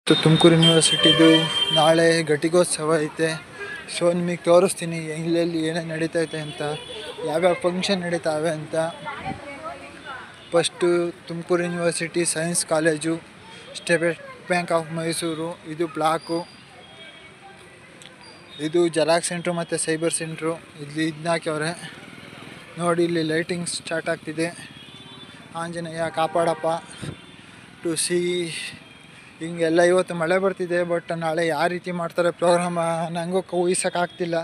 ತುಮಕೂರು ಯೂನಿವರ್ಸಿಟಿದು ನಾಳೆ ಘಟಿಕೋತ್ಸವ ಐತೆ. ಸೊ ನಿಮಗೆ ತೋರಿಸ್ತೀನಿ ಎಲ್ಲೆಲ್ಲಿ ಏನೇನು ನಡೀತೈತೆ ಅಂತ, ಯಾವ್ಯಾವ ಫಂಕ್ಷನ್ ನಡೀತಾವೆ ಅಂತ. First Tumakuru university science college, state bank of Mysuru, ಇದು ಬ್ಲಾಕು, ಇದು ಜೆರಾಕ್ಸ್ ಸೆಂಟ್ರು ಮತ್ತು ಸೈಬರ್ ಸೆಂಟ್ರು. ಇಲ್ಲಿ ಇದನ್ನ ಹಾಕ್ಯವ್ರೆ ನೋಡಿ. ಇಲ್ಲಿ ಲೈಟಿಂಗ್ ಸ್ಟಾರ್ಟ್ ಆಗ್ತಿದೆ. ಆಂಜನೇಯ ಕಾಪಾಡಪ್ಪ ಟು ಸಿ ಹಿಂಗೆಲ್ಲ. ಇವತ್ತು ಮಳೆ ಬರ್ತಿದೆ, ಬಟ್ ನಾಳೆ ಯಾವ ರೀತಿ ಮಾಡ್ತಾರೆ ಪ್ರೋಗ್ರಾಮ ನನಗೂ ಊಹಿಸೋಕ್ಕಾಗ್ತಿಲ್ಲ.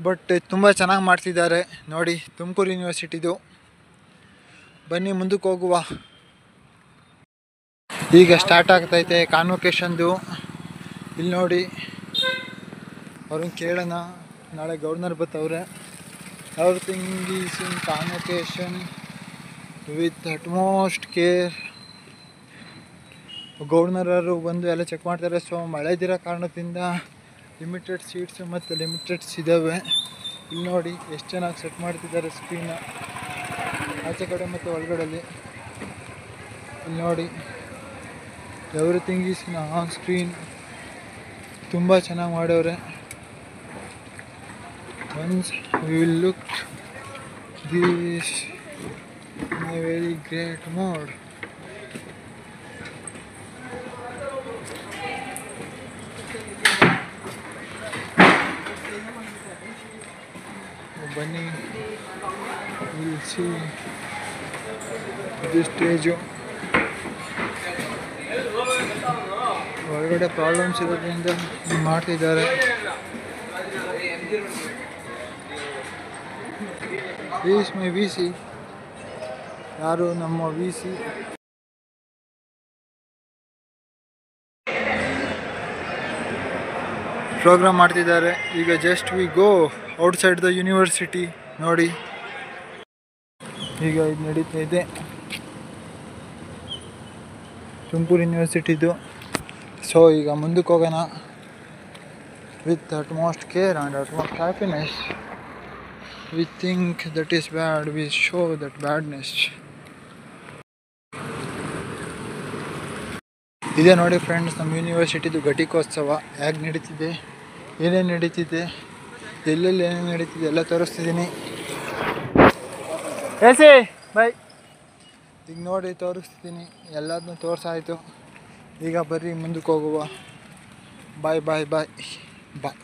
ಬಟ್ ತುಂಬ ಚೆನ್ನಾಗಿ ಮಾಡ್ತಿದ್ದಾರೆ ನೋಡಿ ತುಮಕೂರು ಯೂನಿವರ್ಸಿಟಿದು. ಬನ್ನಿ ಮುಂದಕ್ಕೆ ಹೋಗುವ. ಈಗ ಸ್ಟಾರ್ಟ್ ಆಗ್ತೈತೆ ಕಾನ್ವೊಕೇಶನ್ದು. ಇಲ್ಲಿ ನೋಡಿ, ಅವ್ರನ್ನ ಕೇಳೋಣ. ನಾಳೆ ಗವರ್ನರ್ ಬರ್ತವ್ರೆ. Everything is in convocation with utmost care. ಗವರ್ನರರು ಬಂದು ಎಲ್ಲ ಚೆಕ್ ಮಾಡ್ತಾರೆ. ಸೊ ಮಳೆ ಇದ್ದಿರೋ ಕಾರಣದಿಂದ ಲಿಮಿಟೆಡ್ ಸೀಟ್ಸು ಮತ್ತು ಲಿಮಿಟೆಡ್ಸ್ ಇದ್ದಾವೆ. ಇಲ್ಲಿ ನೋಡಿ ಎಷ್ಟು ಚೆನ್ನಾಗಿ ಸೆಟ್ ಮಾಡ್ತಿದ್ದಾರೆ ಸ್ಕ್ರೀನ, ಆಚೆ ಕಡೆ ಮತ್ತು ಒಳಗಡೆಯಲ್ಲಿ. ಇಲ್ಲಿ ನೋಡಿ, everything is in on screen. ತುಂಬ ಚೆನ್ನಾಗಿ ಮಾಡವ್ರೆ. Once we will look this in a very great mode. ಬನ್ನಿ, ವಿಲ್ ಸಿ ಇದು ಸ್ಟೇಜು. ಹೊರಗಡೆ ಪ್ರಾಬ್ಲಮ್ಸ್ ಇರೋದ್ರಿಂದ ಮಾಡ್ತಿದ್ದಾರೆ. Is my V C. ಯಾರು? ನಮ್ಮ ವಿ ಸಿ. ಪ್ರೋಗ್ರಾಮ್ ಮಾಡ್ತಿದ್ದಾರೆ. ಈಗ just we go outside the university. ನೋಡಿ, ಈಗ ಇದು ನಡೀತಾ ಇದೆ ತುಮಕೂರು ಯೂನಿವರ್ಸಿಟಿದು. ಸೊ ಈಗ ಮುಂದಕ್ಕೆ ಹೋಗೋಣ. With utmost care and utmost happiness. We think that is bad, we show that badness. ಇದೇ ನೋಡಿ ಫ್ರೆಂಡ್ಸ್, ನಮ್ಮ ಯೂನಿವರ್ಸಿಟಿದು ಘಟಿಕೋತ್ಸವ ಹೇಗೆ ನಡೀತಿದೆ, ಏನೇನು ನಡೀತಿದೆ, ಎಲ್ಲೆಲ್ಲಿ ಏನೇನು ನಡೀತಿದೆ ಎಲ್ಲ ತೋರಿಸ್ತಿದ್ದೀನಿ. ಎಸಿ ಬಾಯ್. ಈಗ ನೋಡಿ ತೋರಿಸ್ತಿದ್ದೀನಿ, ಎಲ್ಲದನ್ನೂ ತೋರಿಸಾಯಿತು. ಈಗ ಬರ್ರಿ ಮುಂದಕ್ಕೆ ಹೋಗುವ. ಬಾಯ್ ಬಾಯ್ ಬಾಯ್ ಬಾಯ್.